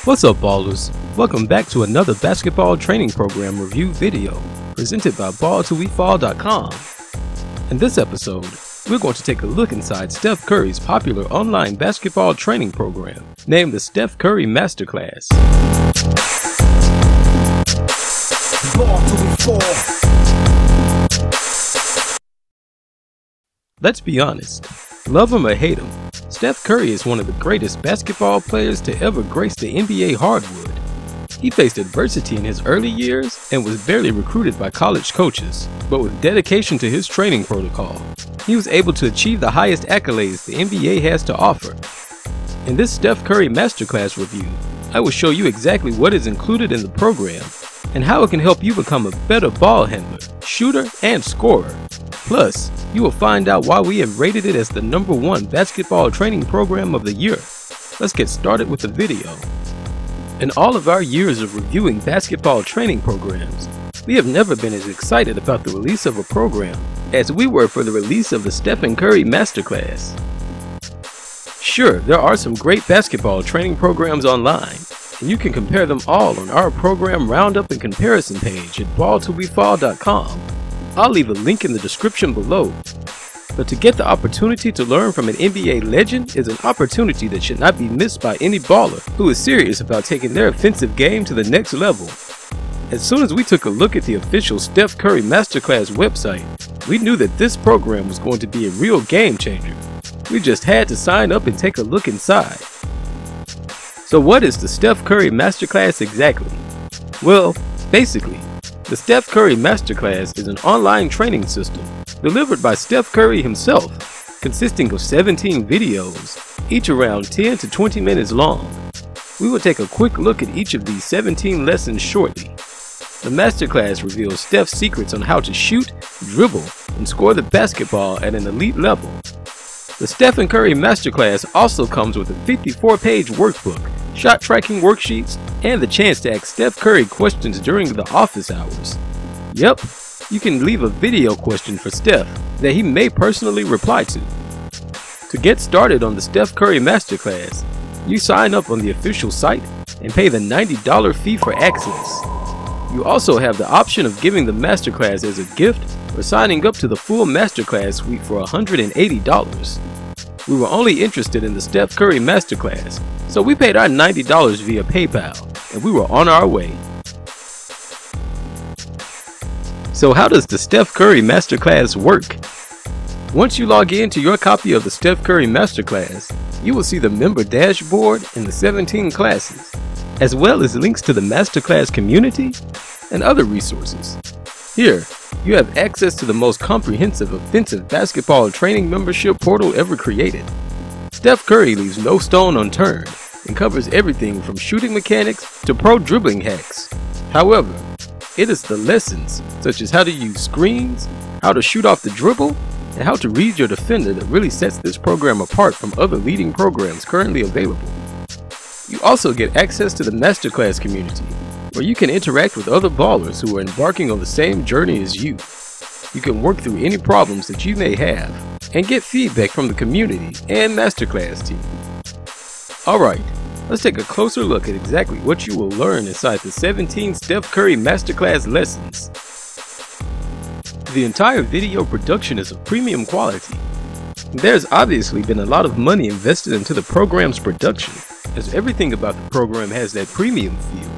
What's up, ballers? Welcome back to another basketball training program review video presented by Fall.com. In this episode, we're going to take a look inside Steph Curry's popular online basketball training program named the Steph Curry Masterclass. Let's be honest, love him or hate him, Steph Curry is one of the greatest basketball players to ever grace the NBA hardwood. He faced adversity in his early years and was barely recruited by college coaches, but with dedication to his training protocol, he was able to achieve the highest accolades the NBA has to offer. In this Steph Curry Masterclass review, I will show you exactly what is included in the program and how it can help you become a better ball handler, shooter, and scorer. Plus, you will find out why we have rated it as the #1 basketball training program of the year. Let's get started with the video. In all of our years of reviewing basketball training programs, we have never been as excited about the release of a program as we were for the release of the Stephen Curry Masterclass. Sure, there are some great basketball training programs online, and you can compare them all on our program roundup and comparison page at Fall.com. I'll leave a link in the description below. But to get the opportunity to learn from an NBA legend is an opportunity that should not be missed by any baller who is serious about taking their offensive game to the next level. As soon as we took a look at the official Steph Curry Masterclass website, we knew that this program was going to be a real game changer. We just had to sign up and take a look inside. So what is the Steph Curry Masterclass exactly? Well, basically, the Steph Curry Masterclass is an online training system delivered by Steph Curry himself, consisting of 17 videos, each around 10 to 20 minutes long. We will take a quick look at each of these 17 lessons shortly. The Masterclass reveals Steph's secrets on how to shoot, dribble, and score the basketball at an elite level. The Stephen Curry Masterclass also comes with a 54-page workbook, shot tracking worksheets, and the chance to ask Steph Curry questions during the office hours. Yep, you can leave a video question for Steph that he may personally reply to. To get started on the Steph Curry Masterclass, you sign up on the official site and pay the $90 fee for access. You also have the option of giving the Masterclass as a gift or signing up to the full Masterclass suite for $180. We were only interested in the Steph Curry Masterclass, so we paid our $90 via PayPal, and we were on our way. So how does the Steph Curry Masterclass work? Once you log in to your copy of the Steph Curry Masterclass, you will see the member dashboard and the 17 classes, as well as links to the Masterclass community and other resources. Here, you have access to the most comprehensive offensive basketball training membership portal ever created. Steph Curry leaves no stone unturned and covers everything from shooting mechanics to pro dribbling hacks. However, it is the lessons, such as how to use screens, how to shoot off the dribble, and how to read your defender that really sets this program apart from other leading programs currently available. You also get access to the Masterclass community, where you can interact with other ballers who are embarking on the same journey as you. You can work through any problems that you may have and get feedback from the community and Masterclass team. Alright, let's take a closer look at exactly what you will learn inside the 17 Steph Curry Masterclass lessons. The entire video production is of premium quality. There's obviously been a lot of money invested into the program's production, as everything about the program has that premium feel.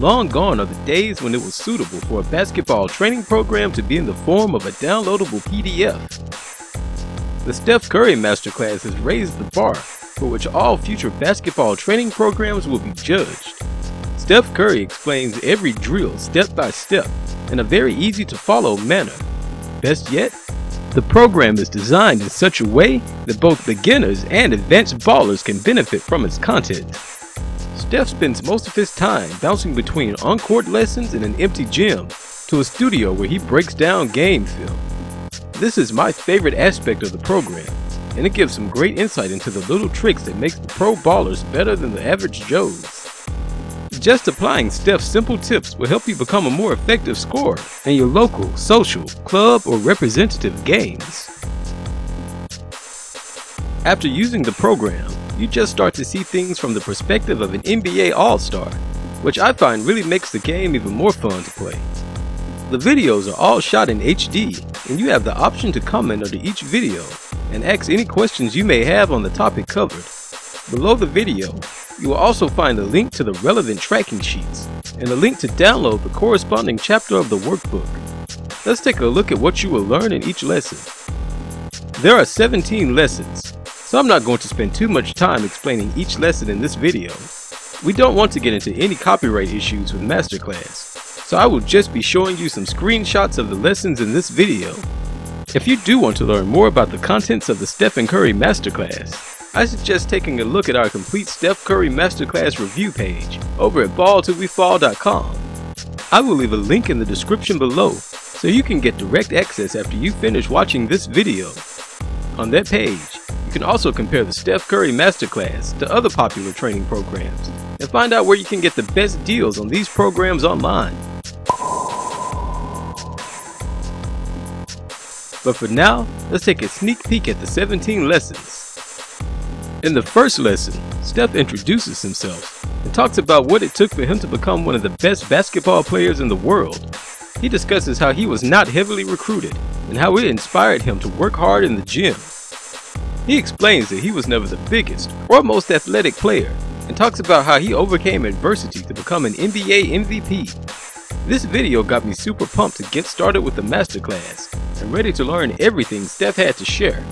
Long gone are the days when it was suitable for a basketball training program to be in the form of a downloadable PDF. The Steph Curry Masterclass has raised the bar for which all future basketball training programs will be judged. Steph Curry explains every drill step by step in a very easy to follow manner. Best yet, the program is designed in such a way that both beginners and advanced ballers can benefit from its content. Steph spends most of his time bouncing between on-court lessons in an empty gym to a studio where he breaks down game film. This is my favorite aspect of the program, and it gives some great insight into the little tricks that makes the pro ballers better than the average Joes. Just applying Steph's simple tips will help you become a more effective scorer in your local, social, club, or representative games. After using the program, you just start to see things from the perspective of an NBA All-Star, which I find really makes the game even more fun to play. The videos are all shot in HD, and you have the option to comment under each video and ask any questions you may have on the topic covered. Below the video, you will also find a link to the relevant tracking sheets and a link to download the corresponding chapter of the workbook. Let's take a look at what you will learn in each lesson. There are 17 lessons, so I'm not going to spend too much time explaining each lesson in this video. We don't want to get into any copyright issues with Masterclass, so I will just be showing you some screenshots of the lessons in this video. If you do want to learn more about the contents of the Stephen Curry Masterclass, I suggest taking a look at our complete Steph Curry Masterclass review page over at Fall.com. I will leave a link in the description below so you can get direct access after you finish watching this video. On that page, you can also compare the Steph Curry Masterclass to other popular training programs and find out where you can get the best deals on these programs online. But for now, let's take a sneak peek at the 17 lessons. In the first lesson, Steph introduces himself and talks about what it took for him to become one of the best basketball players in the world. He discusses how he was not heavily recruited and how it inspired him to work hard in the gym. He explains that he was never the biggest or most athletic player and talks about how he overcame adversity to become an NBA MVP. This video got me super pumped to get started with the masterclass and ready to learn everything Steph had to share.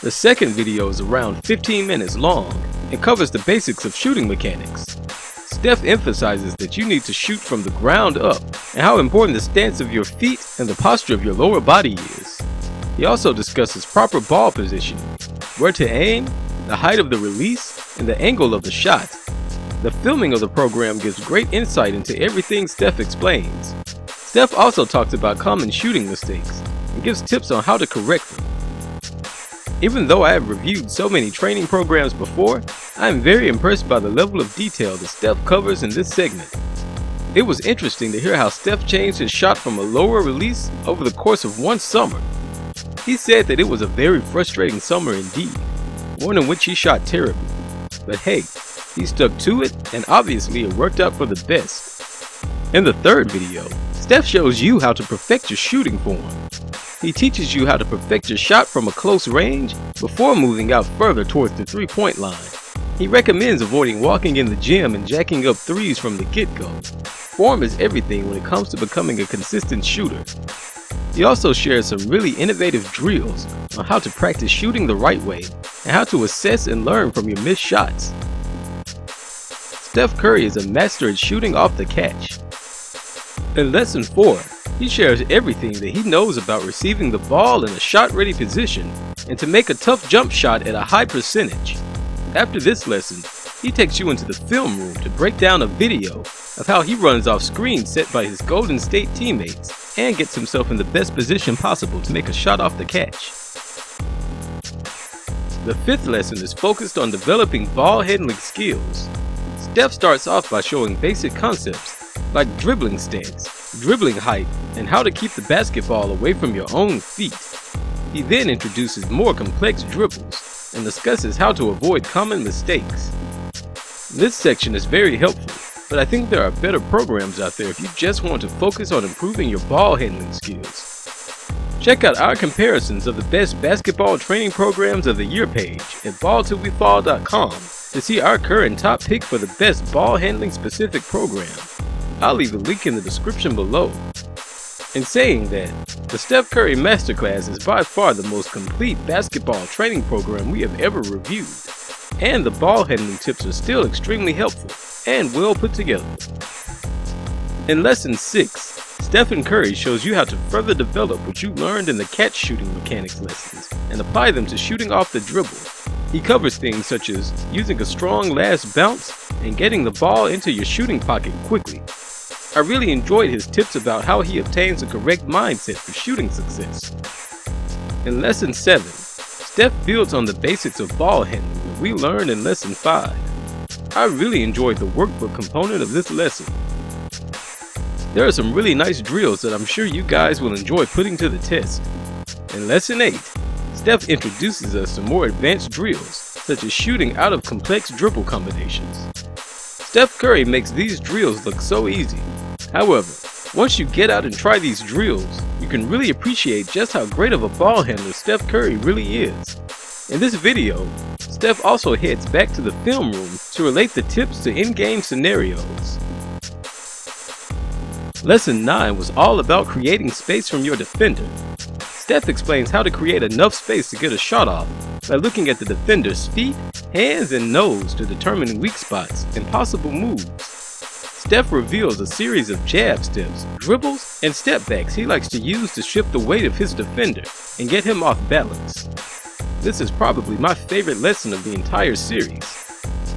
The second video is around 15 minutes long and covers the basics of shooting mechanics. Steph emphasizes that you need to shoot from the ground up and how important the stance of your feet and the posture of your lower body is. He also discusses proper ball positioning, where to aim, the height of the release, and the angle of the shot. The filming of the program gives great insight into everything Steph explains. Steph also talks about common shooting mistakes and gives tips on how to correct them. Even though I have reviewed so many training programs before, I am very impressed by the level of detail that Steph covers in this segment. It was interesting to hear how Steph changed his shot from a lower release over the course of one summer. He said that it was a very frustrating summer indeed, one in which he shot terribly. But hey, he stuck to it, and obviously it worked out for the best. In the third video, Steph shows you how to perfect your shooting form. He teaches you how to perfect your shot from a close range before moving out further towards the three-point line. He recommends avoiding walking in the gym and jacking up threes from the get-go. Form is everything when it comes to becoming a consistent shooter. He also shares some really innovative drills on how to practice shooting the right way and how to assess and learn from your missed shots. Steph Curry is a master at shooting off the catch. In Lesson 4, he shares everything that he knows about receiving the ball in a shot-ready position and to make a tough jump shot at a high percentage. After this lesson, he takes you into the film room to break down a video of how he runs off screens set by his Golden State teammates and gets himself in the best position possible to make a shot off the catch. The fifth lesson is focused on developing ball handling skills. Steph starts off by showing basic concepts like dribbling stance, dribbling height, and how to keep the basketball away from your own feet. He then introduces more complex dribbles and discusses how to avoid common mistakes. This section is very helpful, but I think there are better programs out there if you just want to focus on improving your ball handling skills. Check out our comparisons of the best basketball training programs of the year page at Fall.com to see our current top pick for the best ball handling specific program. I'll leave a link in the description below. In saying that, the Steph Curry Masterclass is by far the most complete basketball training program we have ever reviewed, and the ball handling tips are still extremely helpful and well put together. In Lesson 6, Stephen Curry shows you how to further develop what you learned in the catch shooting mechanics lessons and apply them to shooting off the dribble. He covers things such as using a strong last bounce and getting the ball into your shooting pocket quickly. I really enjoyed his tips about how he obtains the correct mindset for shooting success. In Lesson 7, Steph builds on the basics of ball handling that we learned in Lesson 5. I really enjoyed the workbook component of this lesson. There are some really nice drills that I'm sure you guys will enjoy putting to the test. In Lesson 8, Steph introduces us to more advanced drills, such as shooting out of complex dribble combinations. Steph Curry makes these drills look so easy. However, once you get out and try these drills, you can really appreciate just how great of a ball handler Steph Curry really is. In this video, Steph also heads back to the film room to relate the tips to in-game scenarios. Lesson 9 was all about creating space from your defender. Steph explains how to create enough space to get a shot off by looking at the defender's feet, hands, and nose to determine weak spots and possible moves. Steph reveals a series of jab steps, dribbles, and step backs he likes to use to shift the weight of his defender and get him off balance. This is probably my favorite lesson of the entire series.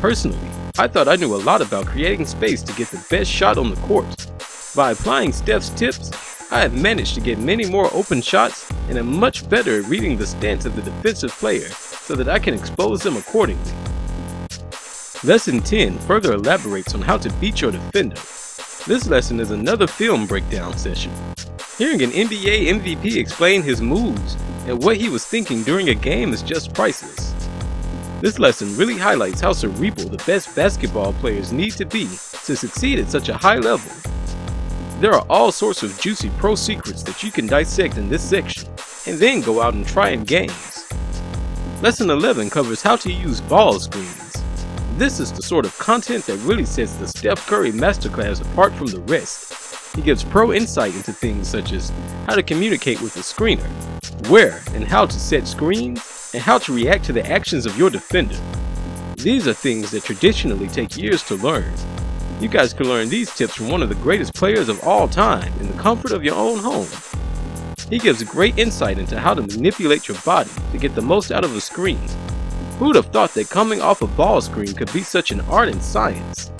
Personally, I thought I knew a lot about creating space to get the best shot on the court. By applying Steph's tips, I have managed to get many more open shots and am much better at reading the stance of the defensive player so that I can expose them accordingly. Lesson 10 further elaborates on how to beat your defender. This lesson is another film breakdown session. Hearing an NBA MVP explain his moves and what he was thinking during a game is just priceless. This lesson really highlights how cerebral the best basketball players need to be to succeed at such a high level. There are all sorts of juicy pro secrets that you can dissect in this section, and then go out and try in games. Lesson 11 covers how to use ball screens. This is the sort of content that really sets the Steph Curry Masterclass apart from the rest. He gives pro insight into things such as how to communicate with the screener, where and how to set screens, and how to react to the actions of your defender. These are things that traditionally take years to learn. You guys can learn these tips from one of the greatest players of all time in the comfort of your own home. He gives great insight into how to manipulate your body to get the most out of a screen. Who would have thought that coming off a ball screen could be such an art and science?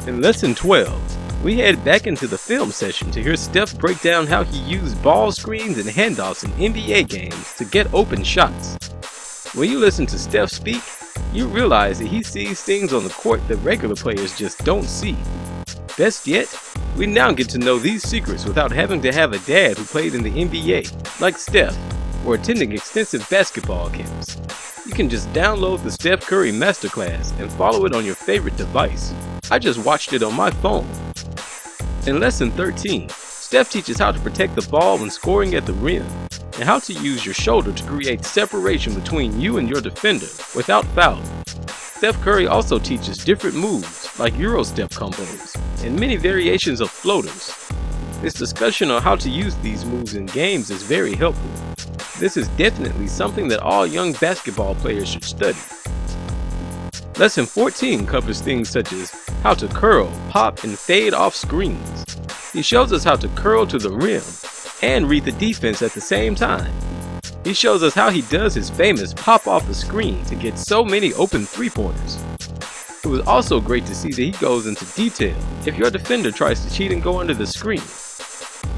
In Lesson 12, we head back into the film session to hear Steph break down how he used ball screens and handoffs in NBA games to get open shots. When you listen to Steph speak, you realize that he sees things on the court that regular players just don't see. Best yet, we now get to know these secrets without having to have a dad who played in the NBA, like Steph, or attending extensive basketball camps. You can just download the Steph Curry Masterclass and follow it on your favorite device. I just watched it on my phone. In Lesson 13, Steph teaches how to protect the ball when scoring at the rim, and how to use your shoulder to create separation between you and your defender without fouling. Steph Curry also teaches different moves like Euro step combos and many variations of floaters. This discussion on how to use these moves in games is very helpful. This is definitely something that all young basketball players should study. Lesson 14 covers things such as how to curl, pop, and fade off screens. He shows us how to curl to the rim and read the defense at the same time. He shows us how he does his famous pop off the screen to get so many open three-pointers. It was also great to see that he goes into detail if your defender tries to cheat and go under the screen.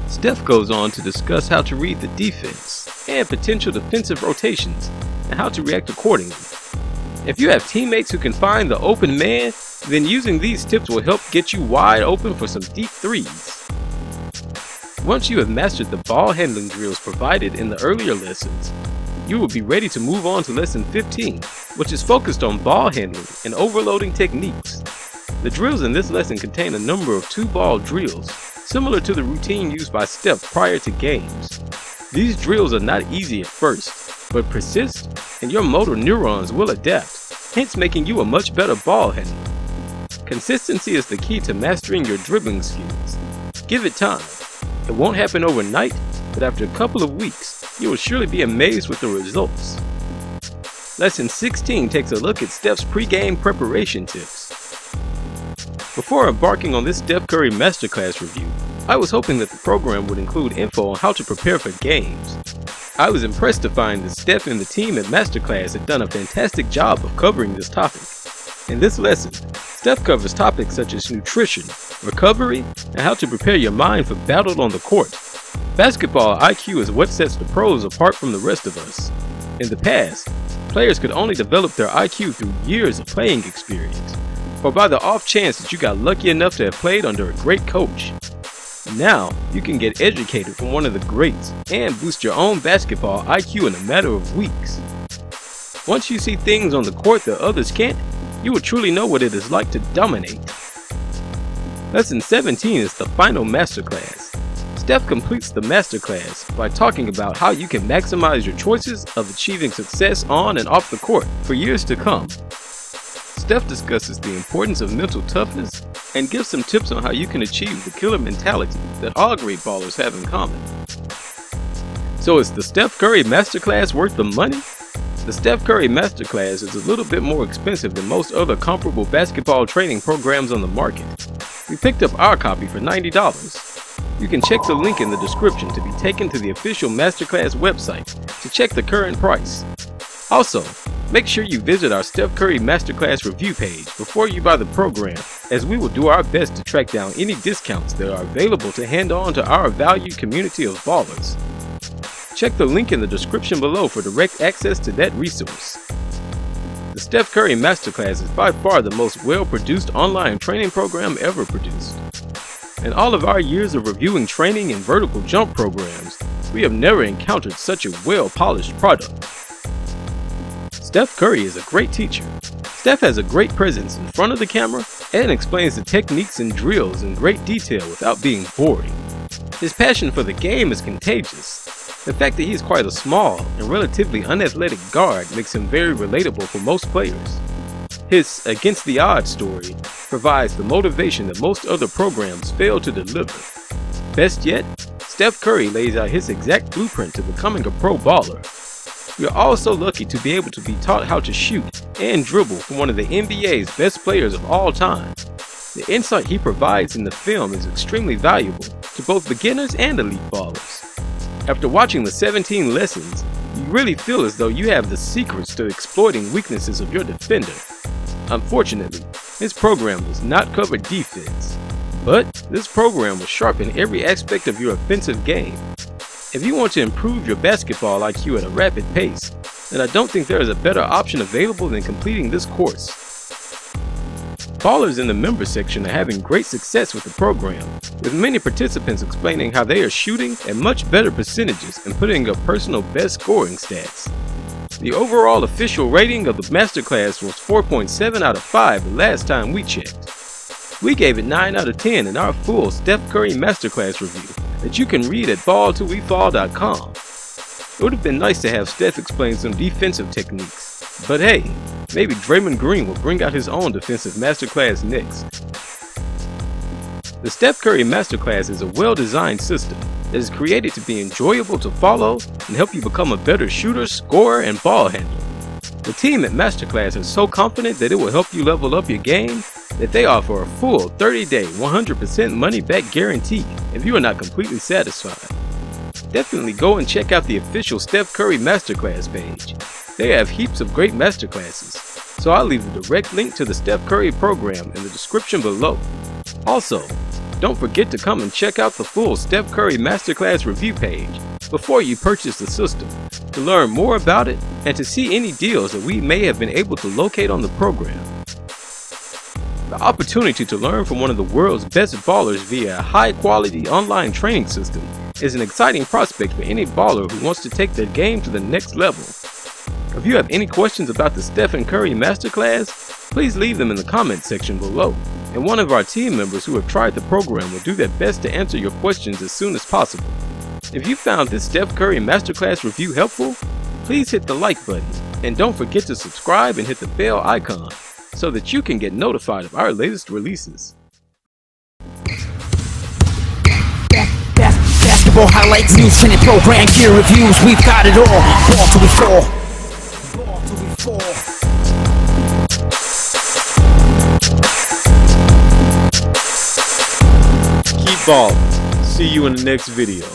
Steph goes on to discuss how to read the defense and potential defensive rotations and how to react accordingly. If you have teammates who can find the open man, then using these tips will help get you wide open for some deep threes. Once you have mastered the ball handling drills provided in the earlier lessons, you will be ready to move on to Lesson 15, which is focused on ball handling and overloading techniques. The drills in this lesson contain a number of two-ball drills, similar to the routine used by Steph prior to games. These drills are not easy at first, but persist and your motor neurons will adapt, hence making you a much better ball handler. Consistency is the key to mastering your dribbling skills. Give it time. It won't happen overnight, but after a couple of weeks, you will surely be amazed with the results. Lesson 16 takes a look at Steph's pre-game preparation tips. Before embarking on this Steph Curry Masterclass review, I was hoping that the program would include info on how to prepare for games. I was impressed to find that Steph and the team at Masterclass had done a fantastic job of covering this topic. In this lesson, Steph covers topics such as nutrition, recovery, and how to prepare your mind for battle on the court. Basketball IQ is what sets the pros apart from the rest of us. In the past, players could only develop their IQ through years of playing experience, or by the off chance that you got lucky enough to have played under a great coach. Now, you can get educated from one of the greats and boost your own basketball IQ in a matter of weeks. Once you see things on the court that others can't, you will truly know what it is like to dominate. Lesson 17 is the final masterclass. Steph completes the masterclass by talking about how you can maximize your choices of achieving success on and off the court for years to come. Steph discusses the importance of mental toughness and gives some tips on how you can achieve the killer mentality that all great ballers have in common. So is the Steph Curry Masterclass worth the money? The Steph Curry Masterclass is a little bit more expensive than most other comparable basketball training programs on the market. We picked up our copy for $90. You can check the link in the description to be taken to the official Masterclass website to check the current price. Also, make sure you visit our Steph Curry Masterclass review page before you buy the program, as we will do our best to track down any discounts that are available to hand on to our valued community of ballers. Check the link in the description below for direct access to that resource. The Steph Curry Masterclass is by far the most well-produced online training program ever produced. In all of our years of reviewing training and vertical jump programs, we have never encountered such a well-polished product. Steph Curry is a great teacher. Steph has a great presence in front of the camera and explains the techniques and drills in great detail without being boring. His passion for the game is contagious. The fact that he is quite a small and relatively unathletic guard makes him very relatable for most players. His against the odds story provides the motivation that most other programs fail to deliver. Best yet, Steph Curry lays out his exact blueprint to becoming a pro baller. We are all so lucky to be able to be taught how to shoot and dribble from one of the NBA's best players of all time. The insight he provides in the film is extremely valuable to both beginners and elite ballers. After watching the 17 lessons, you really feel as though you have the secrets to exploiting weaknesses of your defender. Unfortunately, this program does not cover defense, but this program will sharpen every aspect of your offensive game. If you want to improve your basketball IQ at a rapid pace, then I don't think there is a better option available than completing this course. Ballers in the member section are having great success with the program, with many participants explaining how they are shooting at much better percentages and putting up personal best scoring stats. The overall official rating of the Masterclass was 4.7 out of 5 the last time we checked. We gave it 9 out of 10 in our full Steph Curry Masterclass review that you can read at Fall.com. It would have been nice to have Steph explain some defensive techniques, but hey, maybe Draymond Green will bring out his own defensive masterclass next. The Steph Curry Masterclass is a well-designed system that is created to be enjoyable to follow and help you become a better shooter, scorer, and ball handler. The team at Masterclass is so confident that it will help you level up your game that they offer a full 30-day 100% money-back guarantee if you are not completely satisfied. Definitely go and check out the official Steph Curry Masterclass page. They have heaps of great masterclasses, so I'll leave the direct link to the Steph Curry program in the description below. Also, don't forget to come and check out the full Steph Curry Masterclass review page before you purchase the system to learn more about it and to see any deals that we may have been able to locate on the program. The opportunity to learn from one of the world's best ballers via a high-quality online training system is an exciting prospect for any baller who wants to take their game to the next level. If you have any questions about the Stephen Curry Masterclass, please leave them in the comment section below, and one of our team members who have tried the program will do their best to answer your questions as soon as possible. If you found this Steph Curry Masterclass review helpful, please hit the like button, and don't forget to subscribe and hit the bell icon so that you can get notified of our latest releases. Basketball highlights, news, training program, gear reviews, we've got it all. Ball till we fall. Ball till we fall. Keep balling. See you in the next video.